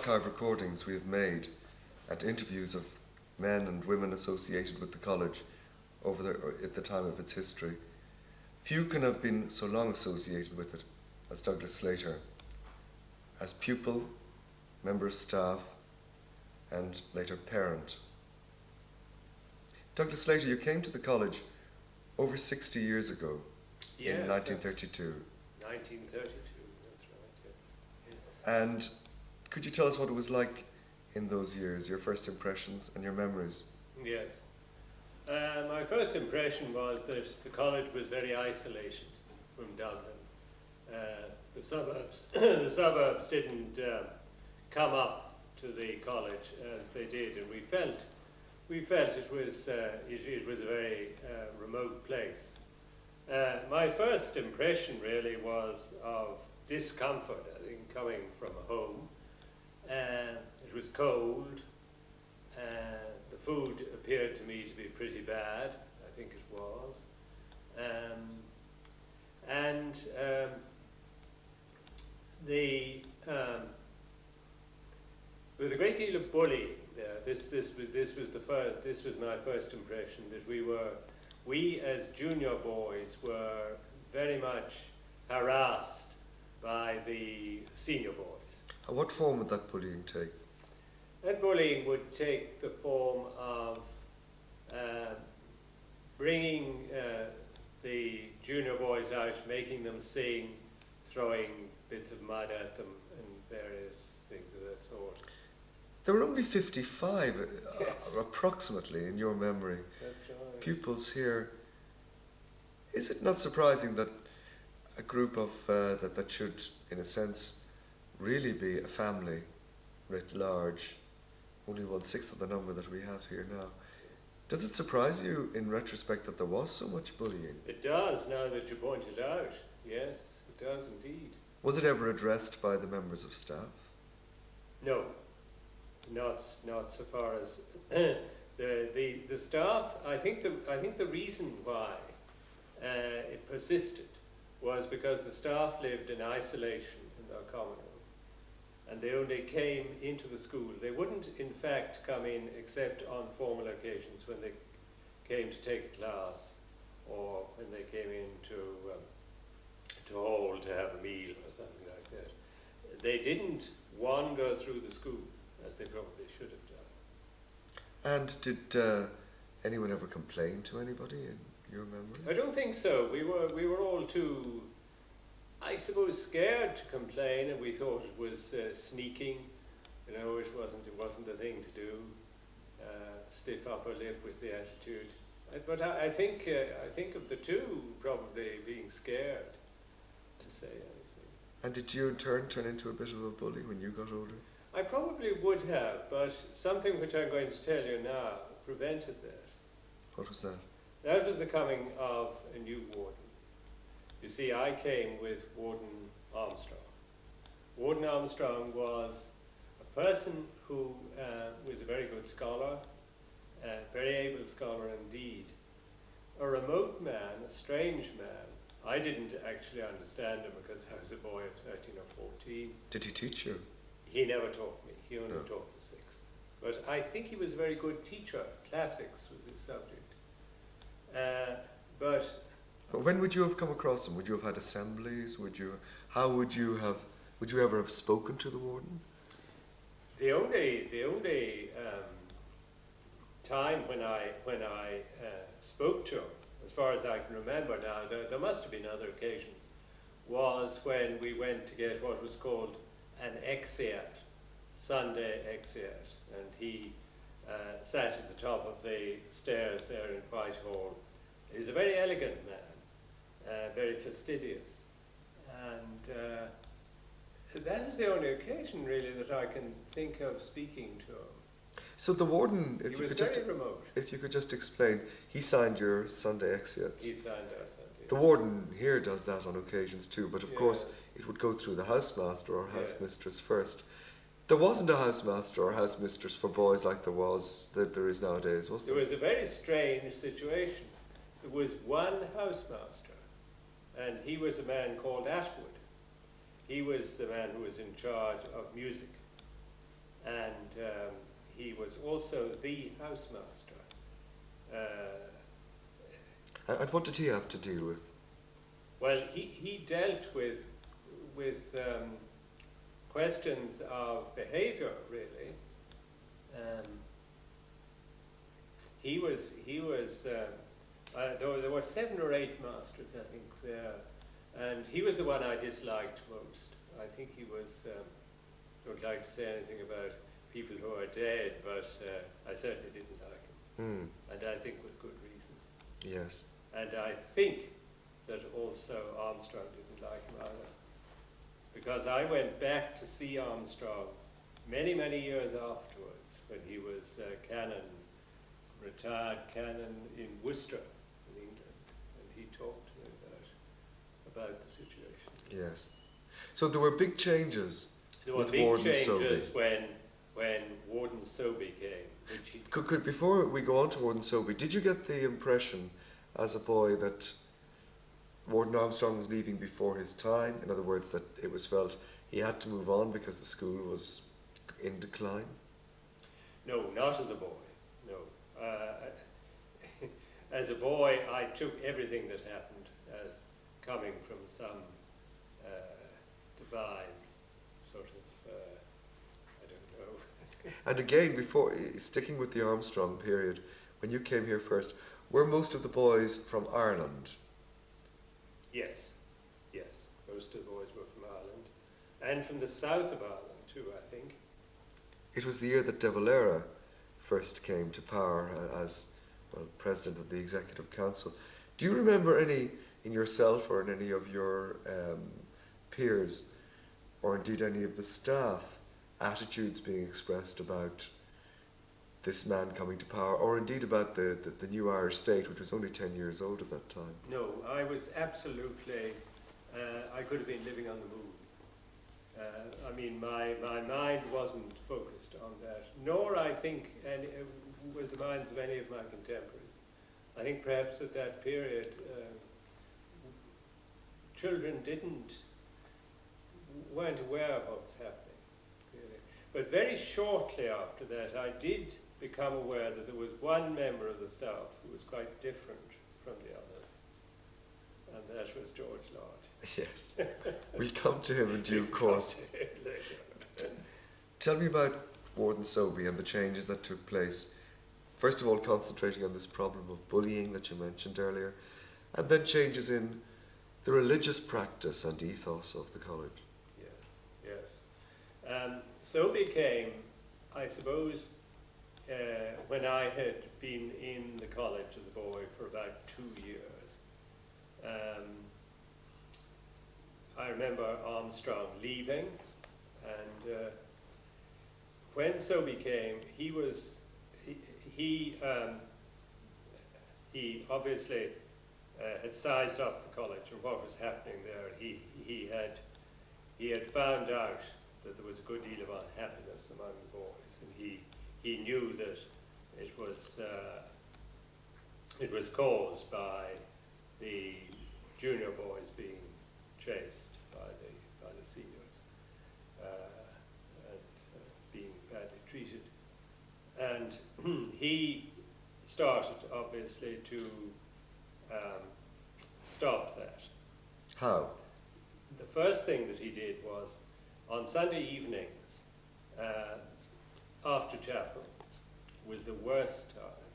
archive recordings we have made and interviews of men and women associated with the college at the time of its history, few can have been so long associated with it as Douglas Slater, as pupil, member of staff, and later parent. Douglas Slater, you came to the college over 60 years ago, yes, in 1932. 1932, that's right. Yeah. And could you tell us what it was like in those years, your first impressions and your memories? Yes. My first impression was that the college was very isolated from Dublin. The suburbs, the suburbs didn't come up to the college as they did, and we felt it was a very remote place. My first impression really was of discomfort, I think, coming from home. It was cold. The food appeared to me to be pretty bad. I think it was. There was a great deal of bullying there. This was my first impression, that we as junior boys were very much harassed by the senior boys. And what form would that bullying take? That bullying would take the form of bringing the junior boys out, making them sing, throwing bits of mud at them, and various things of that sort. There were only 55, Yes. approximately, in your memory, That's right. pupils here. Is it not surprising that a group of that should, in a sense, really be a family writ large, only 1/6 of the number that we have here now? Does it surprise you in retrospect that there was so much bullying? It does, now that you point it out. Yes, it does indeed. Was it ever addressed by the members of staff? No, not so far as the staff. I think the reason why it persisted was because the staff lived in isolation in their common room, and they only came into the school. They wouldn't, in fact, come in except on formal occasions, when they came to take a class, or when they came in to hall to have a meal or something like that. They didn't wander through the school as they probably should have done. And did anyone ever complain to anybody in your memory? I don't think so. We were all too, I suppose, scared to complain, and we thought it was sneaking. You know, it wasn't the thing to do. Stiff upper lip with the attitude. But I think of the two probably being scared to say anything. And did you in turn turn into a bit of a bully when you got older? I probably would have, but something which I'm going to tell you now prevented that. What was that? That was the coming of a new warden. You see, I came with Warden Armstrong. Warden Armstrong was a person who was a very good scholar, a very able scholar indeed. A remote man, a strange man. I didn't actually understand him because I was a boy of 13 or 14. Did he teach you? He never taught me. He only No. taught the sixth. But I think he was a very good teacher. Classics was his subject. But when would you have come across him? Would you have had assemblies? How would you ever have spoken to the warden? the only time when I spoke to him, as far as I can remember now, there must have been other occasions, was when we went to get what was called an exeat, Sunday exeat, and he sat at the top of the stairs there in Whitehall. He was a very elegant man, very fastidious, and that is the only occasion really that I can think of speaking to him. So the warden, He was very remote. if you could just explain, he signed your Sunday exeats. He signed our Sunday. The warden here does that on occasions too, but of course Yes. it would go through the housemaster or Yes. housemistress first. There wasn't a housemaster or housemistress for boys like there is nowadays, was There there? was a very strange situation. There was one housemaster, and he was a man called Atwood. He was the man who was in charge of music. and he was also the housemaster. And what did he have to deal with? Well, he dealt with questions of behaviour, really. There were 7 or 8 masters, I think, there, and he was the one I disliked most. I think he was, don't like to say anything about people who are dead, but I certainly didn't like him, and I think with good reason. Yes. And I think that also Armstrong didn't like him either, because I went back to see Armstrong many, many years afterwards when he was retired canon in Worcester, in England, and he talked to me about the situation. Yes. So there were big changes There were with big Warden changes Sobey. when Warden Sobey came, which he Could before we go on to Warden Sobey, did you get the impression as a boy that Warden Armstrong was leaving before his time? In other words, that it was felt he had to move on because the school was in decline? No, not as a boy, no. As a boy, I took everything that happened as coming from some divine sort of, I don't know. And again, before sticking with the Armstrong period, when you came here first, were most of the boys from Ireland? Yes, most of the boys were from Ireland, and from the south of Ireland too, I think. It was the year that De Valera first came to power as president of the Executive Council. Do you remember any in yourself or in any of your peers, or indeed any of the staff, attitudes being expressed about this man coming to power, or indeed about the new Irish state, which was only 10 years old at that time? No, I was absolutely, I could have been living on the moon. I mean, my mind wasn't focused on that, nor I think with the minds of any of my contemporaries. I think perhaps at that period, children weren't aware of what was happening, really. But very shortly after that, I did become aware that there was one member of the staff who was quite different from the others, and that was George Lord. Yes. We'll come to him in due course. Tell me about Warden Sobey and the changes that took place. First of all, concentrating on this problem of bullying that you mentioned earlier, and then changes in the religious practice and ethos of the college. Yes. Sobey came, I suppose, when I had been in the college as a boy for about 2 years. I remember Armstrong leaving, and when Sobey came, he obviously had sized up the college and what was happening there. He had found out that there was a good deal of unhappiness among the boys, and he knew that it was caused by the junior boys being chased by the seniors and being badly treated. And he started, obviously, to stop that. How? The first thing that he did was, on Sunday evenings, after chapel, was the worst time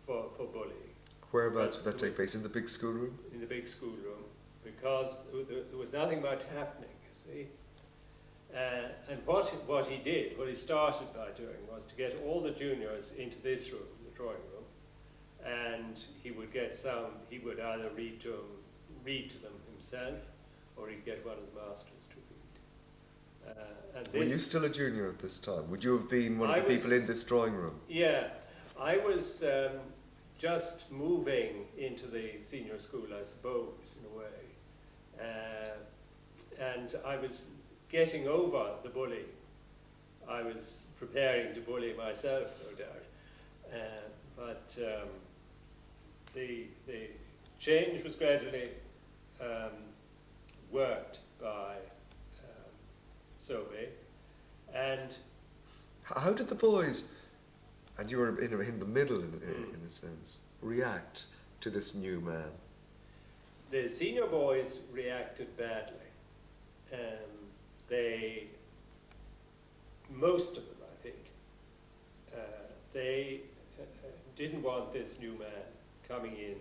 for bullying. Whereabouts would that take place? In the big schoolroom? In the big schoolroom, because there was nothing much happening, you see. And what he started by doing was to get all the juniors into this room, the drawing room, and he would either read to them himself, or he'd get one of the masters to read. Were you still a junior at this time? Would you have been one of the people in this drawing room? Yeah, I was just moving into the senior school, I suppose, in a way. And I was getting over the bullying. I was preparing to bully myself, no doubt. But the change was gradually worked by Sobey, And How did the boys, and you were in the middle in a sense, react to this new man? the senior boys reacted badly. They, most of them, I think, they didn't want this new man coming in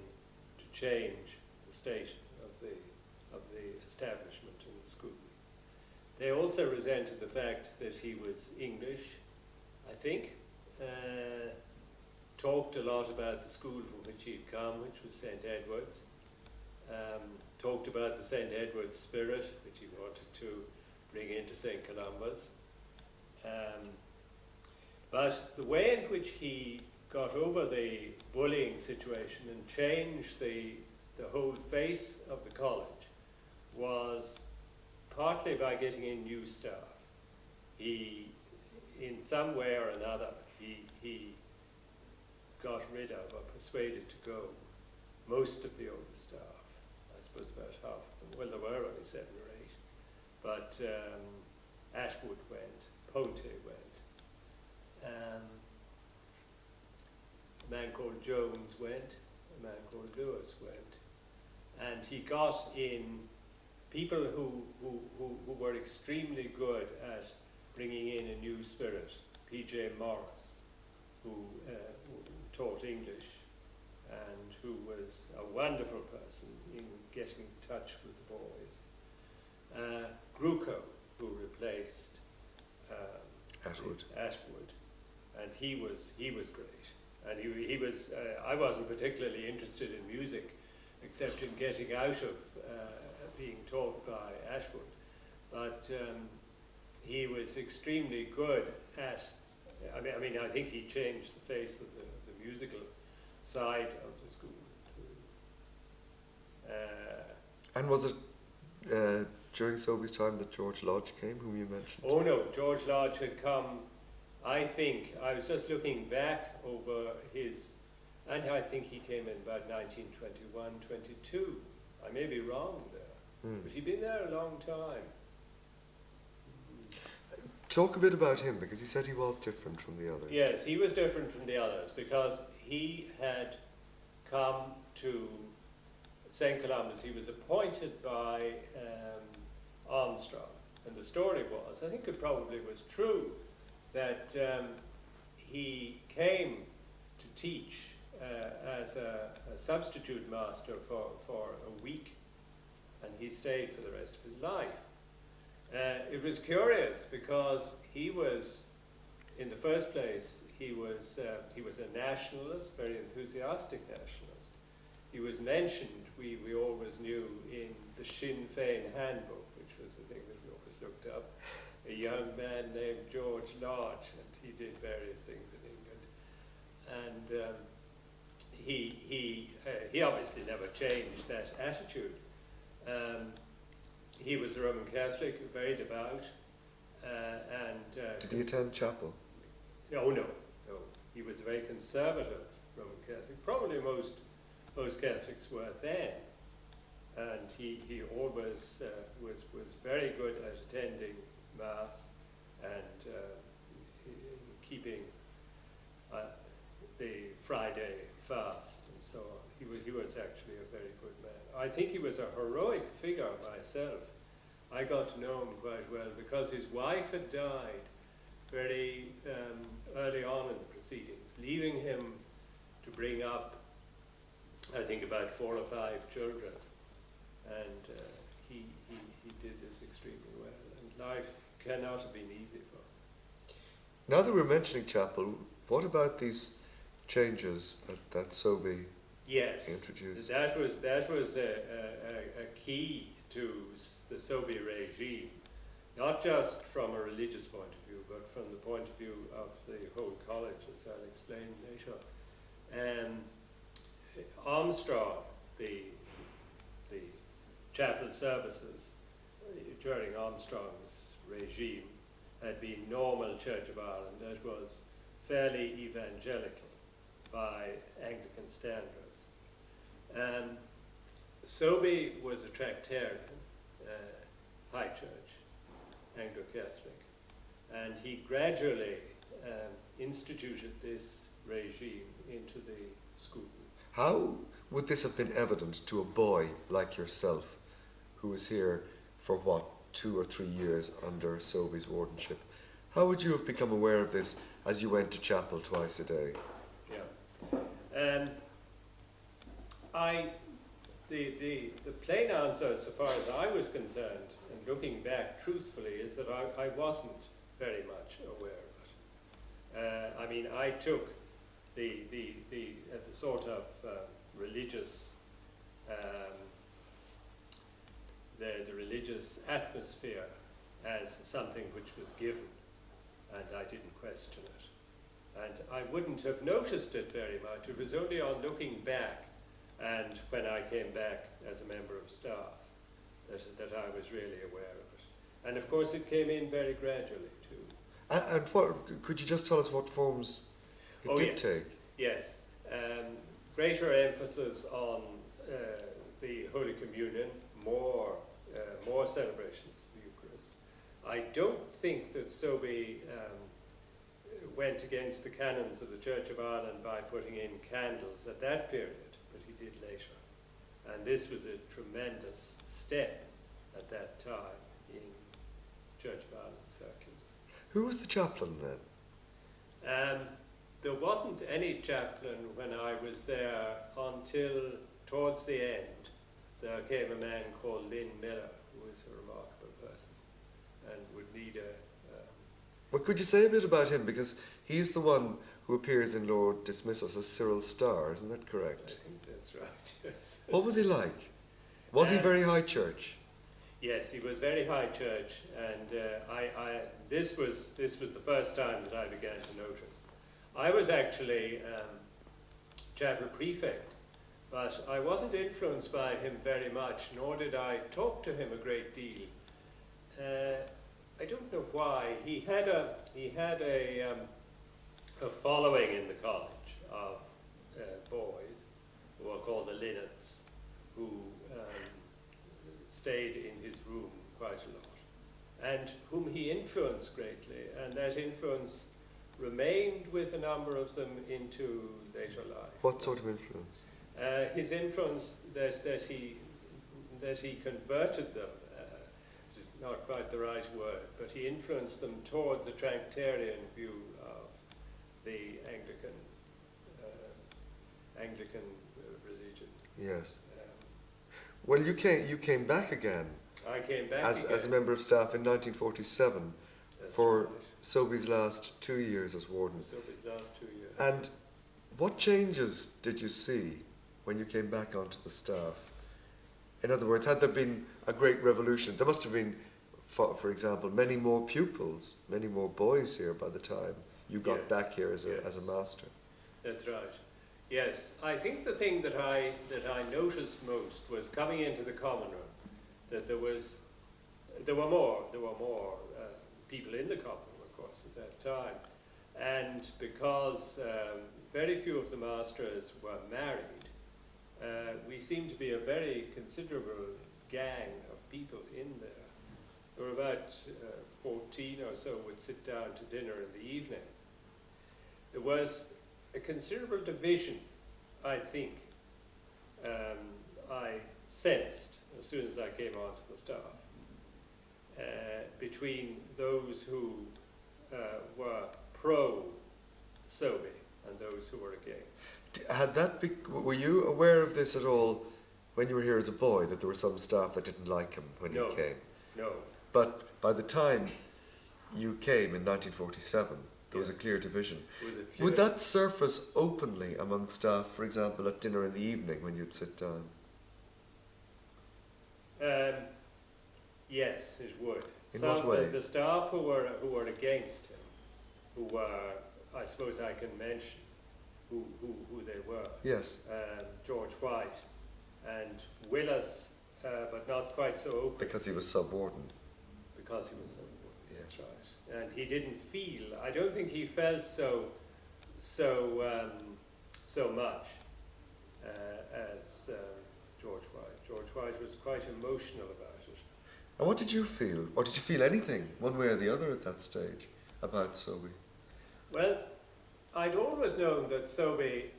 to change the state of the establishment in the school. They also resented the fact that he was English, I think, talked a lot about the school from which he'd come, which was St. Edward's, talked about the St. Edward's spirit, which he wanted to bring into St. Columba's. But the way in which he got over the bullying situation and changed the whole face of the college was partly by getting in new staff. He, in some way or another, he got rid of or persuaded to go most of the older staff. I suppose about half of them. Well, there were only 7 or 8. But Ashwood went, Ponte went. A man called Jones went, a man called Lewis went. And he got in people who were extremely good at bringing in a new spirit. P.J. Morris, who taught English and who was a wonderful person in getting in touch with the boys. Gruco, who replaced Ashwood, and he was great. And he was. I wasn't particularly interested in music, except in getting out of being taught by Ashwood. But he was extremely good at. I mean, I think he changed the face of the musical side of the school. And was it during Sobey's time that George Lodge came, whom you mentioned? Oh no, George Lodge had come, I think, I was just looking back over his, and I think he came in about 1921, 22. I may be wrong there, but he'd been there a long time. Talk a bit about him, because he said he was different from the others. Yes, he was different from the others because he had come to St. Columba's. He was appointed by Armstrong, and the story was, I think it probably was true, that he came to teach as a substitute master for a week, and he stayed for the rest of his life. It was curious because he was, in the first place, he was a nationalist, very enthusiastic nationalist. He was mentioned, we always knew, in the Sinn Féin handbook, which was the thing that we always looked up, a young man named George Lodge, and he did various things in England. And he obviously never changed that attitude. He was a Roman Catholic, very devout, and... Did he attend chapel? No. He was a very conservative Roman Catholic. Probably most Catholics were then. And he always was very good at attending Mass and keeping the Friday fast and so on. He was actually a very good man. I think he was a heroic figure myself. I got to know him quite well because his wife had died very early on in the proceedings, leaving him to bring up, I think, about 4 or 5 children. And he did this extremely well. And life cannot have been easy for him. Now that we're mentioning chapel, what about these changes that Sobey introduced? That was a key to the Sobey regime, not just from a religious point of view, but from the point of view of the whole college, as I'll explain later. Armstrong, the chapel services during Armstrong's regime had been normal Church of Ireland, that was fairly evangelical by Anglican standards. Sobey was a Tractarian, High Church, Anglo-Catholic, And he gradually instituted this regime into the school. How would this have been evident to a boy like yourself, who was here for what, 2 or 3 years under Sobeys wardenship? How would you have become aware of this as you went to chapel twice a day? Yeah. The plain answer, so far as I was concerned, and looking back truthfully, is that I wasn't very much aware of it. I mean, I took the sort of religious, the religious atmosphere as something which was given, and I didn't question it. And I wouldn't have noticed it very much. It was only on looking back, and when I came back as a member of staff, that I was really aware of it. And of course it came in very gradually too. And what, could you just tell us what forms it did take? Yes. Greater emphasis on the Holy Communion, more celebrations of the Eucharist. I don't think that Sobey went against the canons of the Church of Ireland by putting in candles at that period, but he did later. And this was a tremendous step at that time in Church of Ireland circles. Who was the chaplain then? There wasn't any chaplain when I was there until towards the end. There came a man called Lynn Miller, who was a remarkable person and would need a... Well, could you say a bit about him? Because he's the one who appears in Lord Dismiss Us as Cyril Starr, isn't that correct? I think that's right, yes. What was he like? Was he very high church? Yes, he was very high church, and this was the first time that I began to notice. I was actually chapel prefect, but I wasn't influenced by him very much, nor did I talk to him a great deal. I don't know why. He had a following in the college of boys who were called the Linnets, who stayed in his room quite a lot, and whom he influenced greatly, and that influence remained with a number of them into later life. What sort of influence? His influence that he converted them, which is not quite the right word, but he influenced them towards the Tractarian view of the Anglican religion. Yes. Well, you came back again. I came back as again. a member of staff in 1947 That's for right. Sobeys' last 2 years as warden. Sobeys' last 2 years. And what changes did you see when you came back onto the staff? In other words, had there been a great revolution? There must have been, for example, many more pupils, many more boys here by the time you got back here as a master. That's right. Yes, I think the thing that I noticed most was coming into the common room, that there were more people in the common room, of course, at that time, and because very few of the masters were married, we seemed to be a very considerable gang of people in there. There were about 14 or so would sit down to dinner in the evening. There was a considerable division, I think, I sensed as soon as I came onto the staff, between those who were pro-Sobey and those who were against. Were you aware of this at all when you were here as a boy, that there were some staff that didn't like him when he came? No. But by the time you came in 1947, there was a clear division. Would that surface openly among staff, for example, at dinner in the evening when you'd sit down? Yes, it would. In what way? The staff who were against him, who were, I suppose I can mention who they were. Yes. George White and Willis, but not quite so open. Because he was sub-warden. Because he was sub-warden, yes. That's right. And he didn't feel, I don't think he felt so much as George White. George White was quite emotional about it. And what did you feel? Or did you feel anything, one way or the other at that stage? about Sobe? Well, I'd always known that Sobe,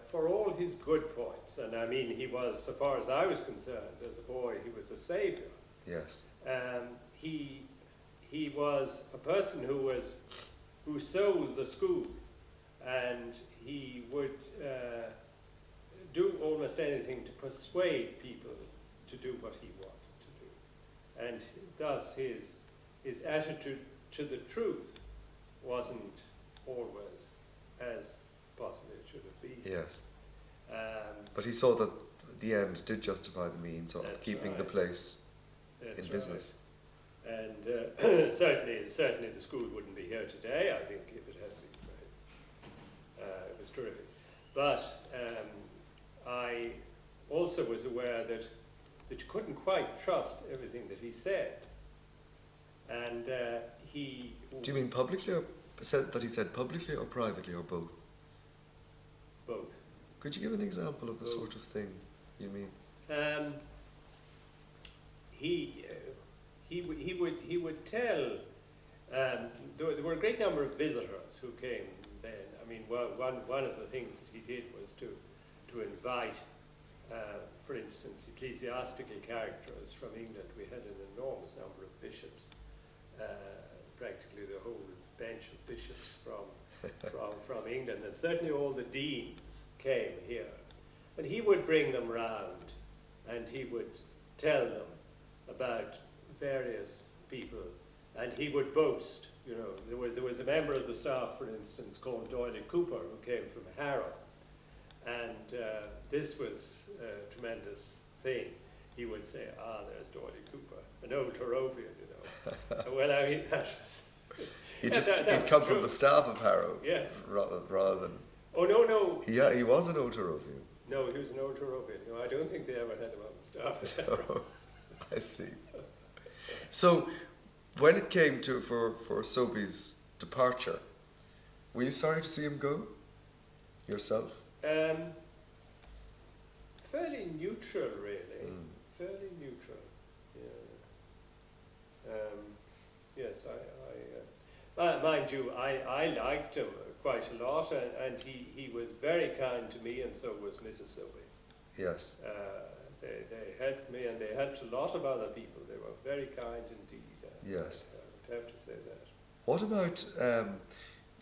for all his good points, and I mean he was, so far as I was concerned, as a boy, he was a saviour. Yes. He was a person who sold the school, and he would do almost anything to persuade people to do what he wanted to do, and thus his attitude to the truth wasn't always as possibly it should have been. Yes. But he saw that the end did justify the means of keeping the place in business. And certainly the school wouldn't be here today, I think, if it hadn't been for him. It was terrific. But I also was aware that you couldn't quite trust everything that he said. And he... Do you mean publicly, or that he said publicly or privately, or both? Both. Could you give an example of the sort of thing you mean? He would tell. There were a great number of visitors who came then. I mean, one of the things that he did was to invite, for instance, ecclesiastical characters from England. We had an enormous number of bishops, practically the whole bench of bishops from England, and certainly all the deans came here. And he would bring them round, and he would tell them about various people, and he would boast. You know, there was a member of the staff, for instance, called Doyle Cooper, who came from Harrow, and this was a tremendous thing. He would say, "There's Doyle Cooper, an old Harrovian, you know." Well, I mean, that was... He'd come from the staff of Harrow, yes, rather than... Oh, no. Yeah, he was an old Harrovian. No, he was an old Harrovian. No, I don't think they ever had him on the staff at Harrow. I see. So, when it came for Sobe's departure, were you sorry to see him go? Yourself? Fairly neutral, really. Fairly neutral. Yeah. Yes, mind you, I liked him quite a lot, and he was very kind to me, and so was Mrs. Sobe. Yes. They helped me, and they helped a lot of other people. They were very kind indeed. Yes. I would have to say that. What about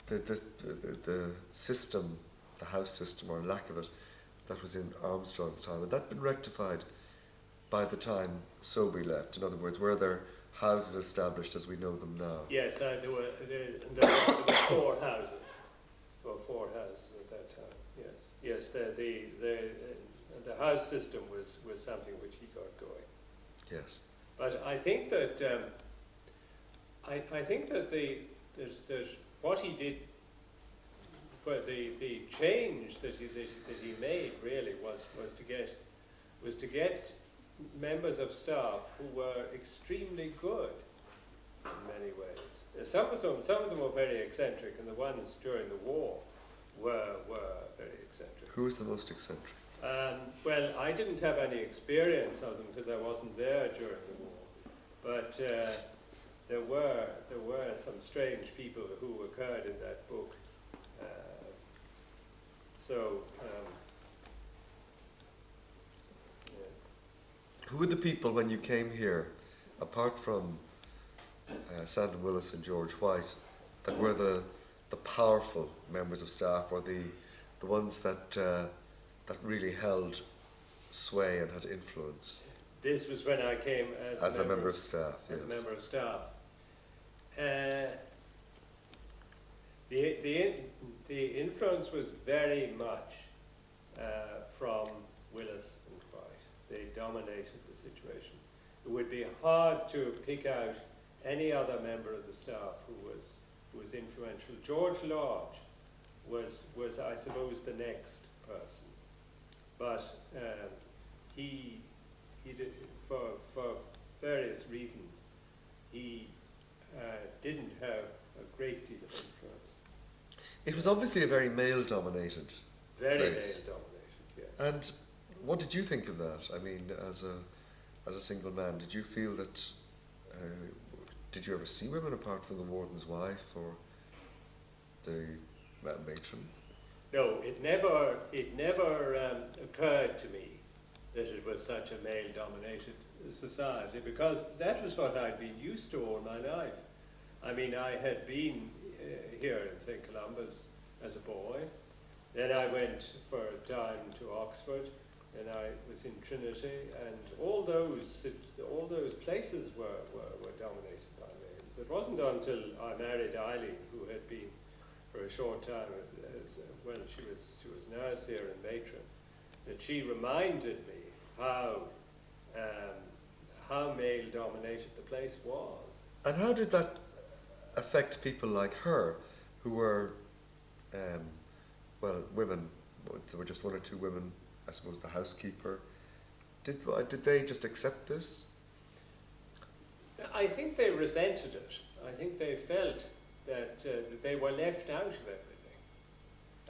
the system, the house system, or lack of it, that was in Armstrong's time? Had that been rectified by the time Sobe left? In other words, were there houses established as we know them now? Yes, there were 4 houses. There were 4 houses at that time. Yes. The house system was something which he got going. Yes. But I think that there's what he did. But the change that he made really was to get members of staff who were extremely good in many ways. Some of them were very eccentric, and the ones during the war were very eccentric. Who was the most eccentric? Well, I didn't have any experience of them because I wasn't there during the war, but there were some strange people who occurred in that book. Who were the people when you came here, apart from Sandon Willis and George White, that were the powerful members of staff, or the ones that really held sway and had influence? This was when I came as a member of staff. As a member of staff. The influence was very much from Willis and White. They dominated the situation. It would be hard to pick out any other member of the staff who was influential. George Lodge was I suppose the next person, but he did, for various reasons, he didn't have a great deal of influence. It was obviously a very male-dominated place. Very male-dominated, yes. And what did you think of that? I mean, as a single man, did you feel that did you ever see women apart from the warden's wife or the matron? No, it never occurred to me that it was such a male-dominated society, because that was what I'd been used to all my life. I mean, I had been here in St. Columba's as a boy. Then I went for a time to Oxford, and I was in Trinity, and all those places were dominated by males. It wasn't until I married Eileen, who had been for a short time, she was nurse here and matron, that she reminded me how male-dominated the place was. And how did that affect people like her, who were, women? There were just one or two women, I suppose the housekeeper. Did they just accept this? I think they resented it. I think they felt that they were left out of everything.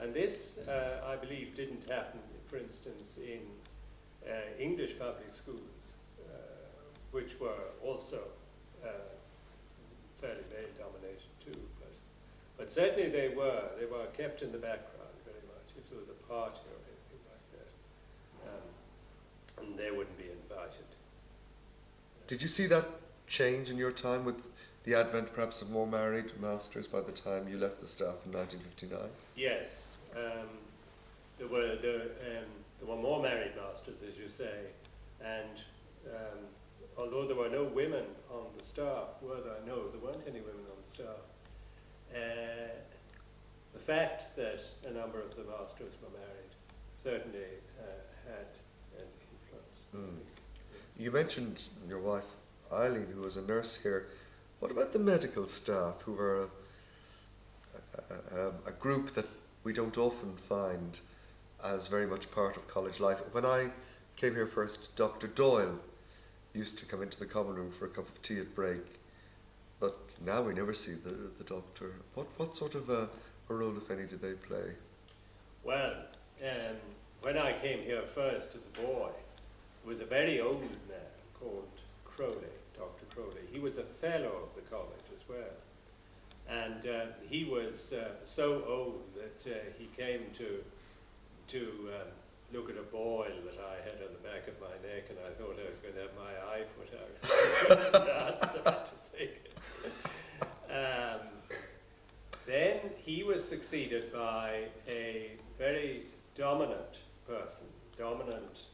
And this, I believe, didn't happen, for instance, in English public schools, which were also fairly male-dominated too. But certainly they were kept in the background very much. If there was a party or anything like that, and they wouldn't be invited. Did you see that change in your time with the advent perhaps of more married masters by the time you left the staff in 1959? Yes. There were more married masters, as you say, and although there were no women on the staff, no, there weren't any women on the staff. The fact that a number of the masters were married certainly had an influence. You mentioned your wife Eileen, who was a nurse here. What about the medical staff, who were a group that we don't often find as very much part of college life? When I came here first, Dr. Doyle used to come into the common room for a cup of tea at break, but now we never see the doctor. What sort of a role, if any, did they play? Well, when I came here first as a boy, there was a very old man called Crowley, Dr. Crowley. He was a fellow of the college as well. And he was so old that he came to look at a boil that I had on the back of my neck, and I thought I was going to have my eye put out. That's the matter thing. Then he was succeeded by a very dominant person, dominant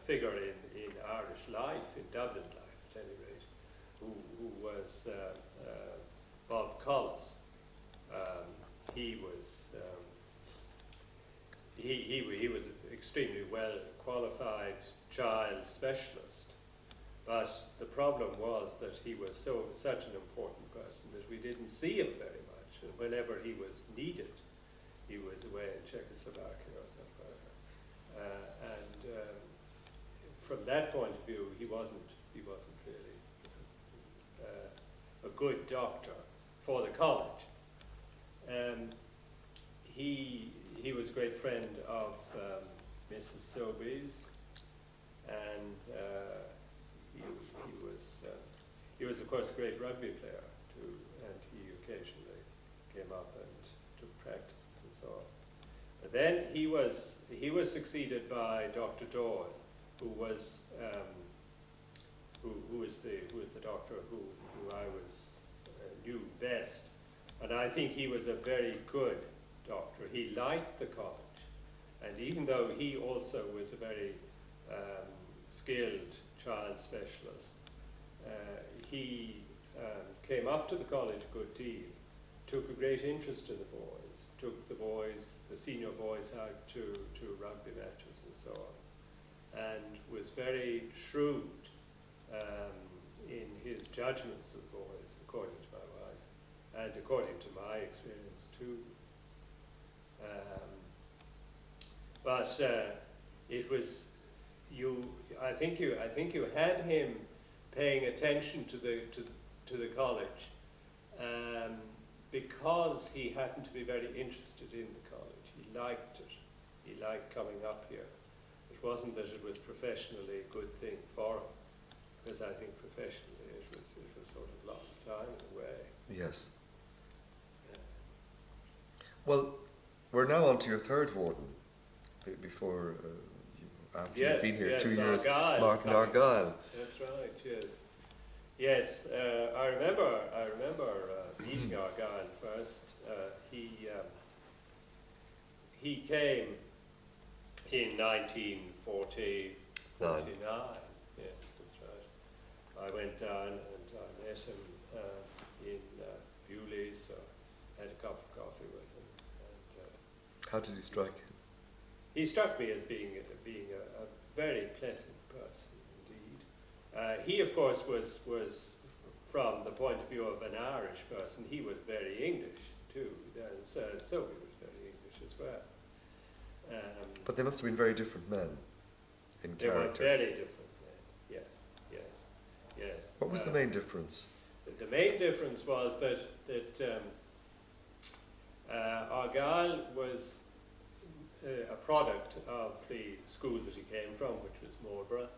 figure in Irish life, in Dublin life at any rate, who was Bob Collis. He was an extremely well qualified child specialist, but the problem was that he was such an important person that we didn't see him very much, and whenever he was needed, he was away in Czechoslovakia or somewhere. From that point of view, he wasn't really a good doctor for the college. He was a great friend of Mrs. Sobeys, and he was of course a great rugby player too, and he occasionally came up and took practices and so on. But then he was succeeded by Dr. Doyle, who was the doctor who I knew best, and I think he was a very good doctor. He liked the college, and even though he also was a very skilled child specialist, he came up to the college a good deal, took a great interest in the boys, took the senior boys out to rugby matches and so on, and was very shrewd in his judgments of the boys, according to my wife, and according to my experience too. But it was I think you had him paying attention to the college because he happened to be very interested in the college. He liked it. He liked coming up here. It wasn't that it was professionally a good thing for him. because I think professionally it was sort of lost time in a way. Yes. Yeah. Well, we're now on to your third warden. Before, after you've been here 2 years, Argyll Martin coming. Argyll. That's right. Yes. Yes, I remember meeting Argyll first. He came in 1949. Yes, that's right. I went down and I met him in Bewley, so I had a cup of coffee with him. And, How did he strike you? he struck me as being a very pleasant person indeed. He, of course, was from the point of view of an Irish person, he was very English too. So he was very English as well. But they must have been very different men in They were character. very different men. Yes. What was the main difference? The main difference was that Argyll was a product of the school that he came from, which was Marlborough,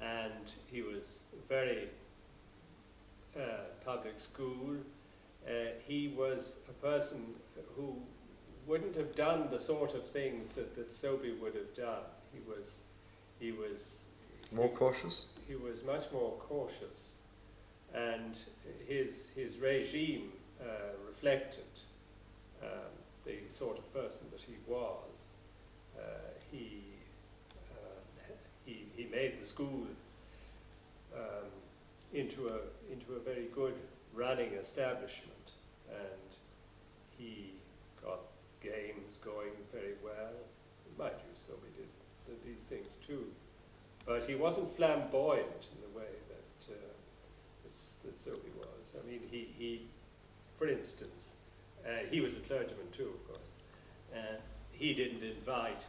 and he was very public school. He was a person who wouldn't have done the sort of things that Sobey would have done. He was More cautious? He was much more cautious, and his regime reflected the sort of person that he was. He made the school into a very good running establishment, and he got games going very well. Mind you, so we did these things too. But he wasn't flamboyant in the way that Sobey was. I mean, he for instance, he was a clergyman too, of course. He didn't invite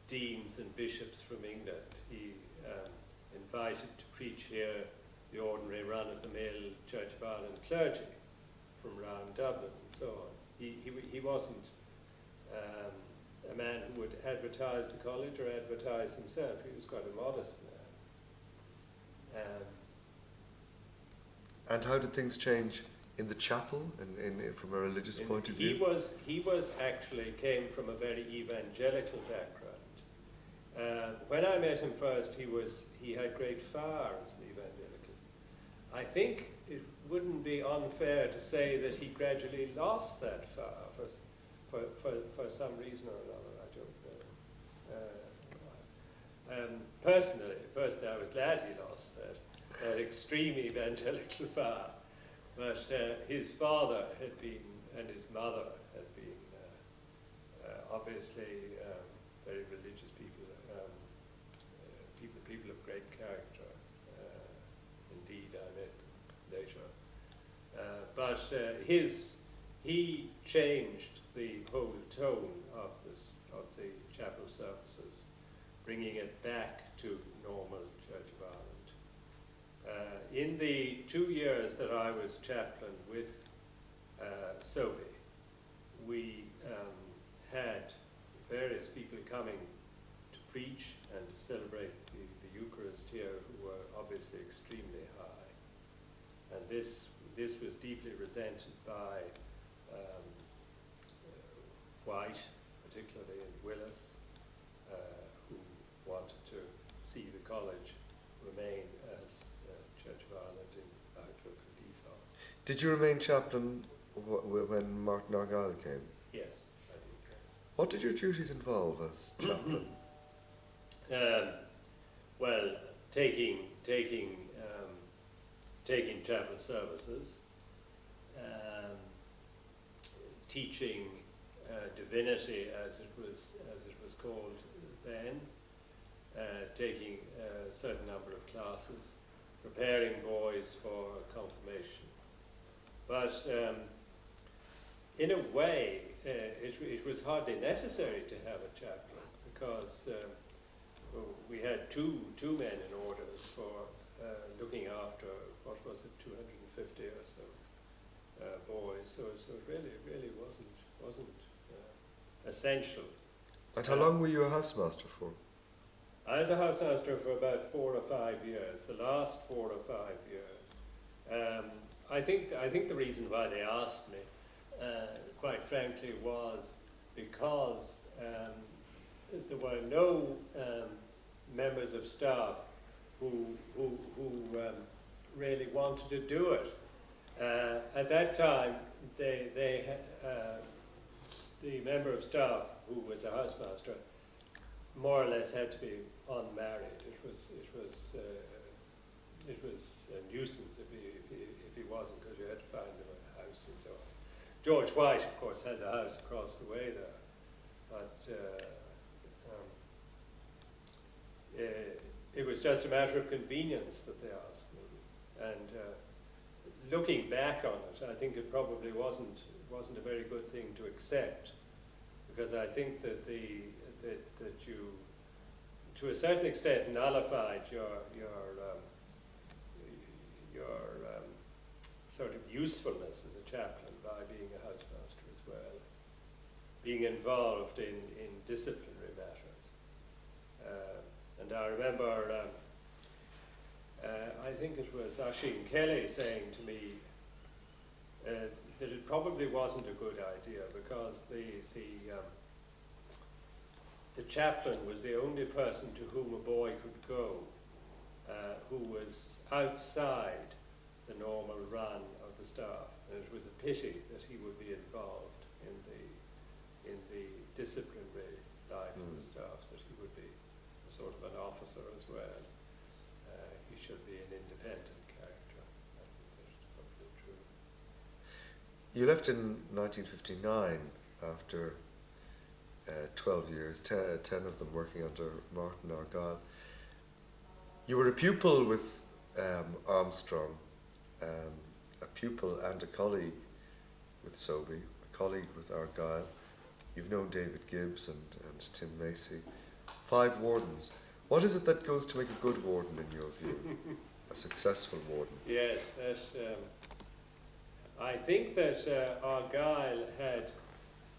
deans and bishops from England. He invited to preach here the ordinary run-of-the-mill Church of Ireland clergy from around Dublin and so on. He wasn't a man who would advertise the college or advertise himself. He was quite a modest man. And how did things change in the chapel, from a religious point of view? He was actually came from a very evangelical background. When I met him first, he had great fire as an evangelical. I think it wouldn't be unfair to say that he gradually lost that fire for some reason or another. I don't know. Personally, I was glad he lost that extreme evangelical fire. But his father had been, and his mother had been, obviously very religious people, people of great character. Indeed, I met later. But he changed the whole tone of the chapel services, bringing it back to normal Church of Ireland. In the 2 years that I was chaplain with Sobey, we had various people coming to preach and to celebrate the Eucharist here who were obviously extremely high. And this was deeply resented by White, particularly in Willis, who wanted to see the college remain as Church of Ireland in outlook and ethos. Did you remain chaplain when Martin Argyll came? Yes, I did, yes. What did your duties involve as chaplain? Well, taking chapel services, teaching divinity as it was called then, taking a certain number of classes, preparing boys for confirmation. But in a way, it was hardly necessary to have a chaplain, because we had two men in orders for looking after, what was it, 250 or so boys. So it really wasn't essential. And how long were you a housemaster for? I was a housemaster for about 4 or 5 years, the last 4 or 5 years. I think the reason why they asked me, quite frankly, was because there were no members of staff who really wanted to do it. At that time, the member of staff who was a housemaster more or less had to be unmarried. It was a nuisance if he wasn't, because you had to find him a house and so on. George White, of course, had a house across the way there, but it was just a matter of convenience that they asked me. And looking back on it, I think it probably wasn't a very good thing to accept, because I think that that you, to a certain extent, nullified your sort of usefulness as a chaplain by being a housemaster as well, being involved in disciplinary matters. And I remember, I think it was Oisin Kelly saying to me that it probably wasn't a good idea, because the chaplain was the only person to whom a boy could go who was outside the normal run of the staff, and it was a pity that he would be involved in the disciplinary life of the staff, that he would be a sort of an officer as well. He should be an independent character. I think that's probably true. You left in 1959 after 12 years, 10 of them working under Martin Argyll. You were a pupil with Armstrong, a pupil and a colleague with Sobey, a colleague with Argyll. You've known David Gibbs and Tim Macy. 5 wardens. What is it that goes to make a good warden in your view? A successful warden? Yes, I think that Argyll had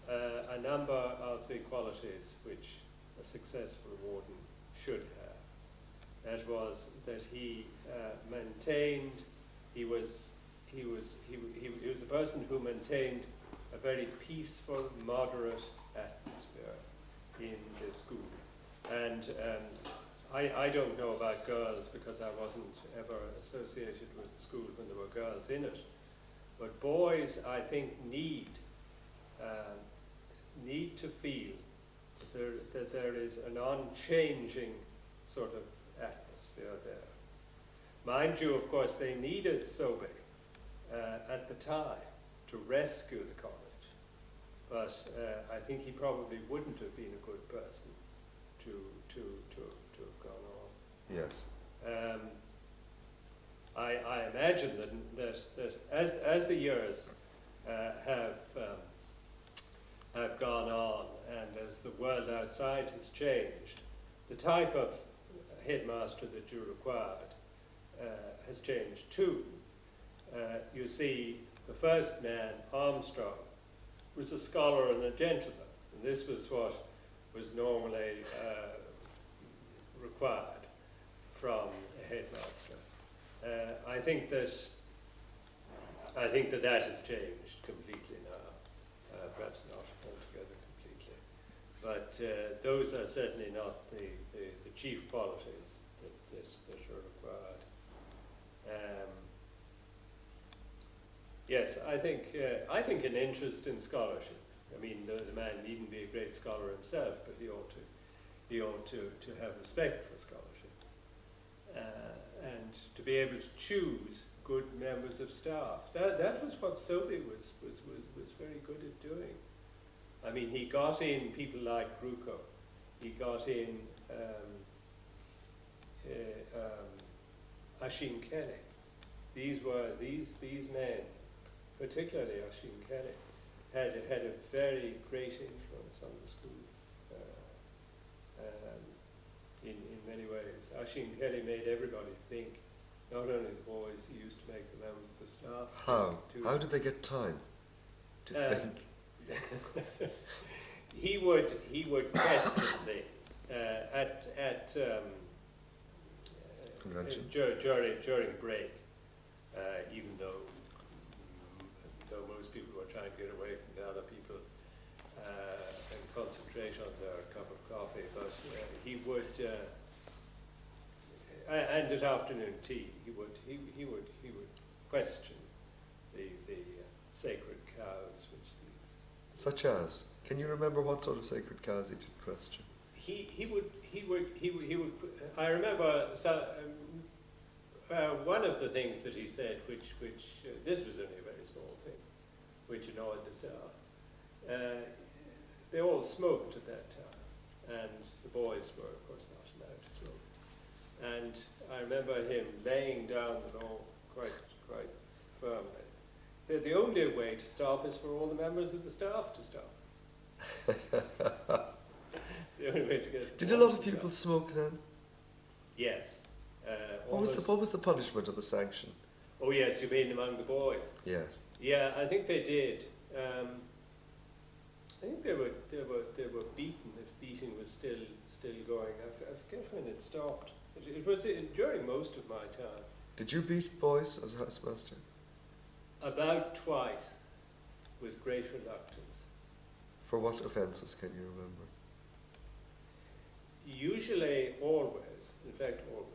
a number of the qualities which a successful warden should have. That was that he maintained. He was a person who maintained a very peaceful, moderate atmosphere in the school. And I don't know about girls, because I wasn't ever associated with the school when there were girls in it. But boys, I think, need to feel that there is an unchanging sort of atmosphere there. Mind you, of course, they needed Sobey at the time to rescue the college, but I think he probably wouldn't have been a good person to have gone on. Yes. I imagine that as the years have gone on, and as the world outside has changed, the type of headmaster that you required has changed too. You see, the first man, Armstrong, was a scholar and a gentleman, and this was what was normally required from a headmaster. I think that has changed completely now. Perhaps not altogether completely, but those are certainly not the chief qualities that are required. Yes, I think an interest in scholarship. I mean, the man needn't be a great scholar himself, but he ought to have respect for scholarship, and to be able to choose good members of staff. That was what Sobey was very good at doing. I mean, he got in people like Bruco. He got in Oisin Kelly. These men, particularly Oisin Kelly, had a very great influence on the school in many ways. Oisin Kelly made everybody think, not only the boys. He used to make the members of the staff. How did they get time to think? He would question things. Convention. During break, even though most people were trying to get away from the other people and concentrate on their cup of coffee, but he would, and at afternoon tea, he would question the sacred cows, which these. Such as? Can you remember what sort of sacred cows he did question? He would. I remember one of the things that he said, which this was only a very small thing, which annoyed the staff. They all smoked at that time, and the boys were, of course, not allowed to smoke. And I remember him laying down the law quite firmly. He said the only way to stop is for all the members of the staff to stop. It's the only way to get. Did a lot of people smoke then? Yes. What was the punishment or the sanction? Oh yes, you mean among the boys? Yes. Yeah, I think they did. I think they were beaten if beating was still going. I forget when it stopped. It was during most of my time. Did you beat boys as housemaster? About twice, with great reluctance. For what offences can you remember? Usually, always, in fact, always,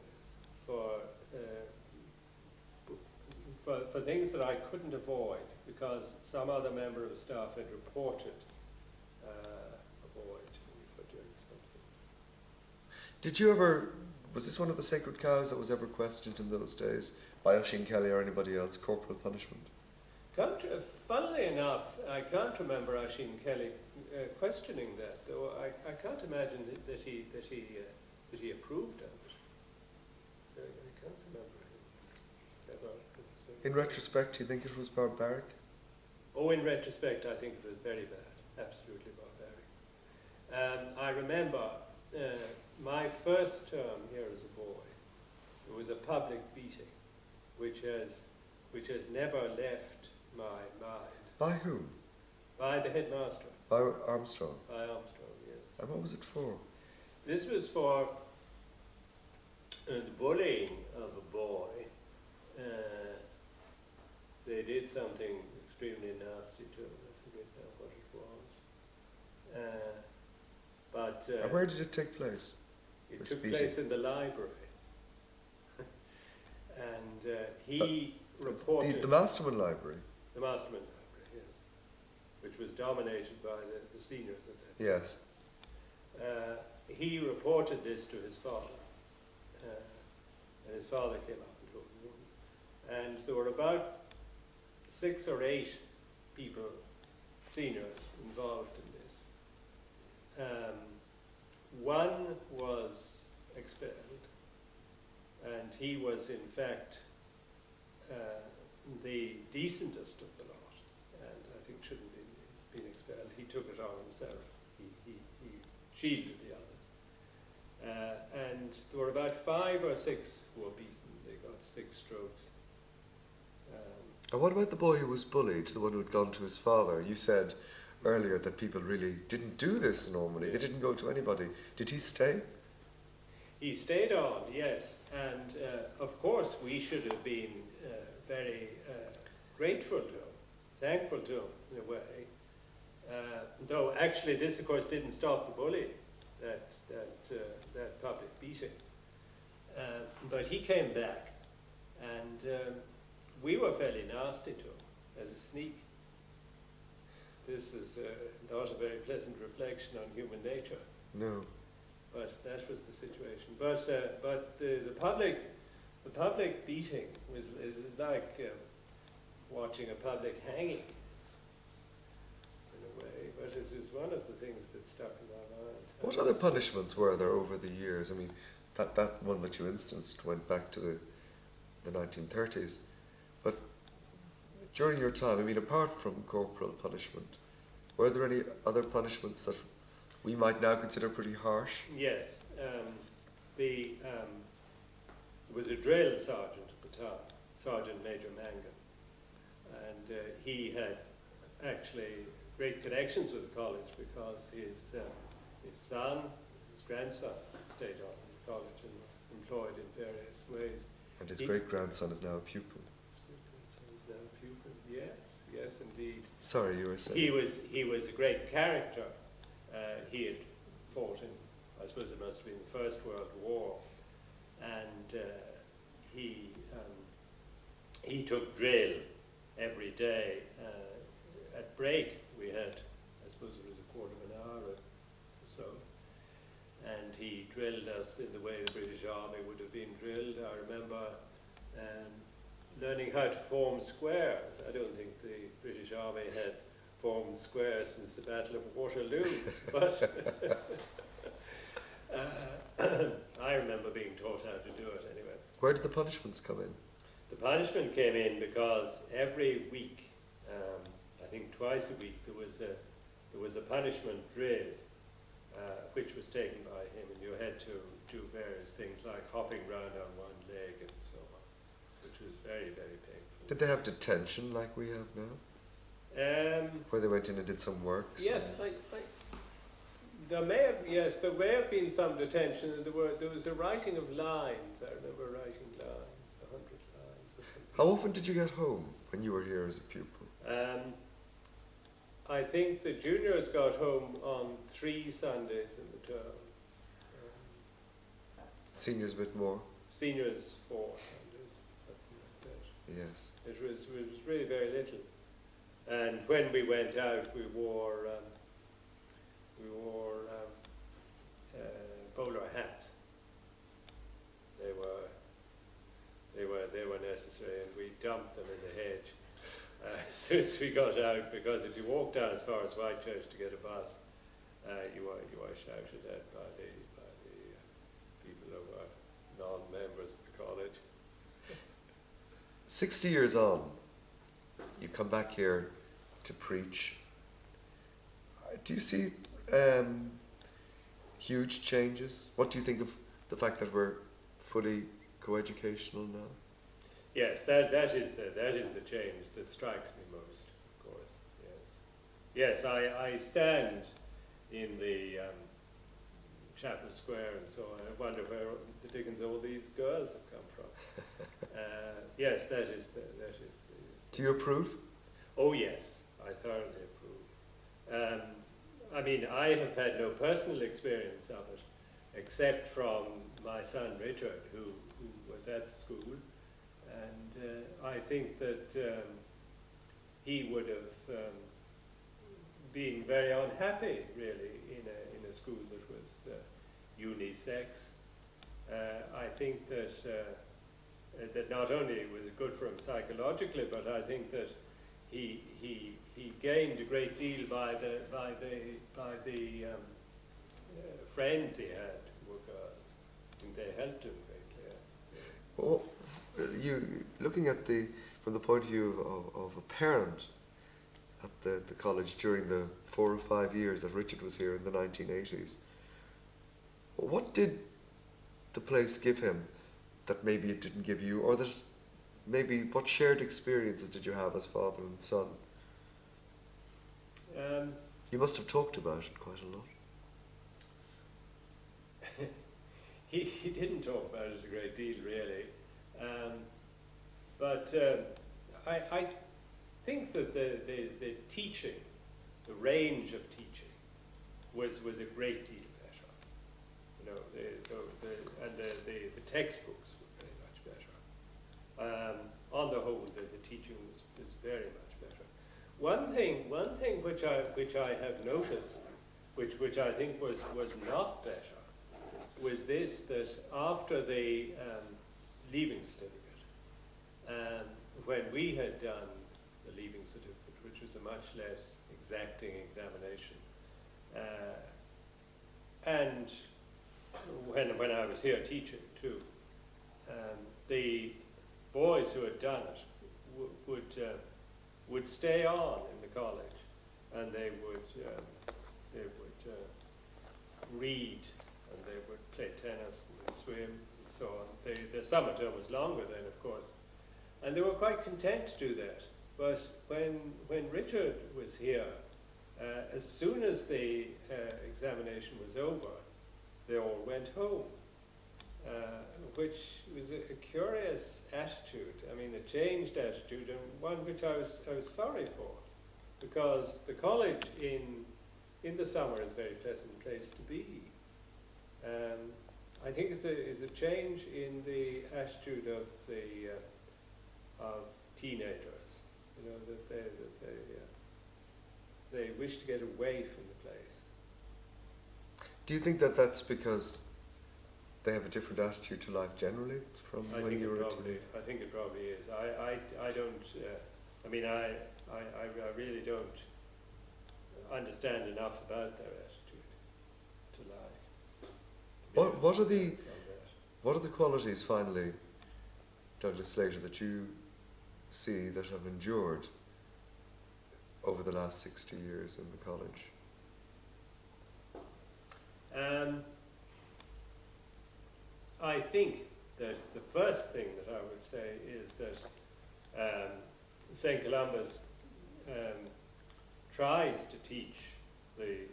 for things that I couldn't avoid because some other member of staff had reported a boy to me for doing something. Did you ever, was this one of the sacred cows that was ever questioned in those days by Oisin Kelly or anybody else, corporal punishment? Funnily enough, I can't remember Oisin Kelly questioning that, though I can't imagine that he approved of it. I can't remember him ever. In retrospect, do you think it was barbaric? Oh, in retrospect, I think it was very bad, absolutely barbaric. I remember my first term here as a boy, it was a public beating, which has never left my mind. By whom? By the headmaster. By Armstrong? By Armstrong, yes. And what was it for? This was for the bullying of a boy. They did something extremely nasty to him. I forget now what it was. And where did it take place? It This took beating? place in the library. And he reported... The Masterman Library? The Masterman Library, yes. Which was dominated by the seniors at that time. Yes. He reported this to his father. And his father came up and told him. And there were about 6 or 8 people, seniors, involved in this. One was expelled, and he was in fact the decentest of the lot, and I think shouldn't have been expelled. He took it on himself. He shielded the others. And there were about 5 or 6 who were beaten. They got 6 strokes. And what about the boy who was bullied, the one who had gone to his father? You said earlier that people really didn't do this normally. They didn't go to anybody. Did he stay? He stayed on, yes. And of course we should have been very grateful to him, thankful to him in a way. Though actually this of course didn't stop the bullying, that public beating. But he came back, and we were fairly nasty to him as a sneak. This is not a very pleasant reflection on human nature. No. But that was the situation. But the public beating is like watching a public hanging in a way. But it is one of the things that stuck in my mind. What other punishments were there over the years? I mean, that one that you instanced went back to the 1930s. But during your time, I mean, apart from corporal punishment, were there any other punishments that we might now consider pretty harsh? Yes. There was a drill sergeant at the time, Sergeant Major Mangan, and he had actually great connections with the college because his son, his grandson stayed on in college and employed in various ways. And his great-grandson is now a pupil. He's now a pupil. Yes, indeed. Sorry, you were saying. He was a great character. He had fought in, I suppose it must have been the First World War, and he took drill every day. At break, we had, I suppose it was a quarter of an hour or so, and he drilled us in the way the British Army would have been drilled. I remember learning how to form squares. I don't think the British Army had formed squares since the Battle of Waterloo, but I remember being taught how to do it anyway. Where did the punishments come in? The punishment came in because every week, I think twice a week, there was a punishment drill, which was taken by him, and you had to do various things like hopping round on one leg and so on, which was very, very painful. Did they have detention like we have now? Where they went in and did some work? Yes, there may have been some detention, and there was a writing of lines. I remember writing lines, 100 lines or something. How often did you get home when you were here as a pupil? I think the juniors got home on 3 Sundays in the term. Seniors a bit more? Seniors 4 Sundays, something like that. Yes. It was really very little. And when we went out, we wore bowler hats. They were necessary, and we dumped them in the hedge as soon as we got out, because if you walked down as far as Whitechurch to get a bus, you were shouted at by the people who were non-members of the college. 60 years on, you come back here to preach. Do you see huge changes? What do you think of the fact that we're fully co-educational now? Yes, that is the change that strikes me most, of course. Yes, I stand in the Chapel Square and so on. I wonder where the dickens all these girls have come from. Yes, that is the. Do you approve? Oh yes, I thoroughly approve. I mean, I have had no personal experience of it, except from my son Richard, who was at the school, and I think that he would have been very unhappy, really, in a school that was unisex. I think that not only was it good for him psychologically, but I think that he gained a great deal by the friends he had who were girls. I think they helped him greatly. Well, you looking at from the point of view of a parent at the college during the 4 or 5 years that Richard was here in the 1980s. What did the place give him that maybe it didn't give you, or that maybe what shared experiences did you have as father and son? You must have talked about it quite a lot. He didn't talk about it a great deal, really. But I think that the teaching, the range of teaching, was a great deal better. You know, the textbooks were very much better. On the whole, the teaching was very much better. One thing which I have noticed, which I think was not better, was this: that after the leaving certificate, when we had done the leaving certificate, which was a much less exacting examination, and when I was here teaching too, the boys who had done it would stay on in the college, and they would read, and they would play tennis and swim and so on. The summer term was longer then, of course, and they were quite content to do that. But when Richard was here, as soon as the examination was over, they all went home, which was a curious attitude. I mean, a changed attitude, and one which I was sorry for, because the college in the summer is a very pleasant place to be. I think it's a change in the attitude of the of teenagers. You know, that they wish to get away from the place. Do you think that that's because they have a different attitude to life generally from when you were a teenager? I think it probably is. I don't. I mean, I really don't understand enough about their attitude to life. What are the qualities, finally, Douglas Slater, that you see that have endured over the last 60 years in the college? I think that the first thing that I would say is that St. Columba's tries to teach the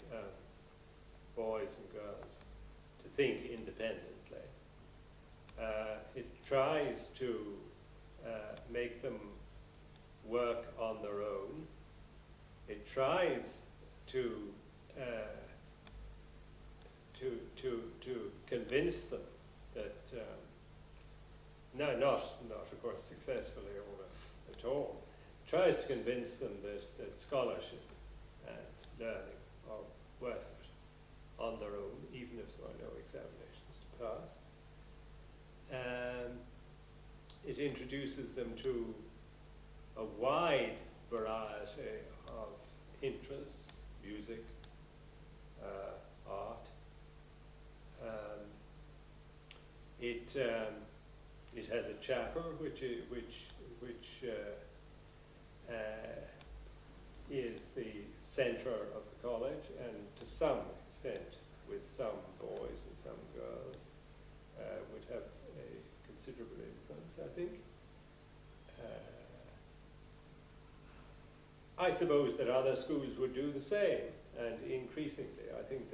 boys and girls to think independently. It tries to make them work on their own. It tries to convince them that not of course successfully at all. It tries to convince them that scholarship and learning are worth it on their own, even if there are no examinations to pass. It introduces them to a wide variety of interests: music, art. It has a chapel which is the centre of the college, and to some extent, with some boys and some girls, would have a considerable influence, I think. I suppose that other schools would do the same, and increasingly, I think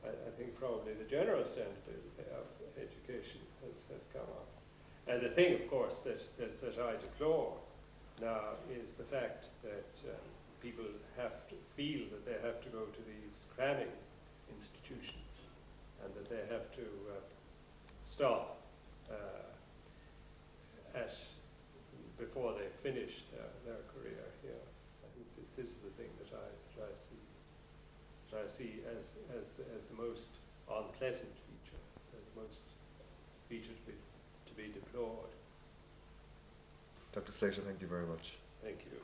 I think probably the general standard of education has come up. And the thing, of course, that I deplore now is the fact that people have to feel that they have to go to these cramming institutions, and that they have to stop before they finish their career here. I think this is the thing that I see as the most unpleasant feature, the most feature to be deplored. Dr. Slater, thank you very much. Thank you.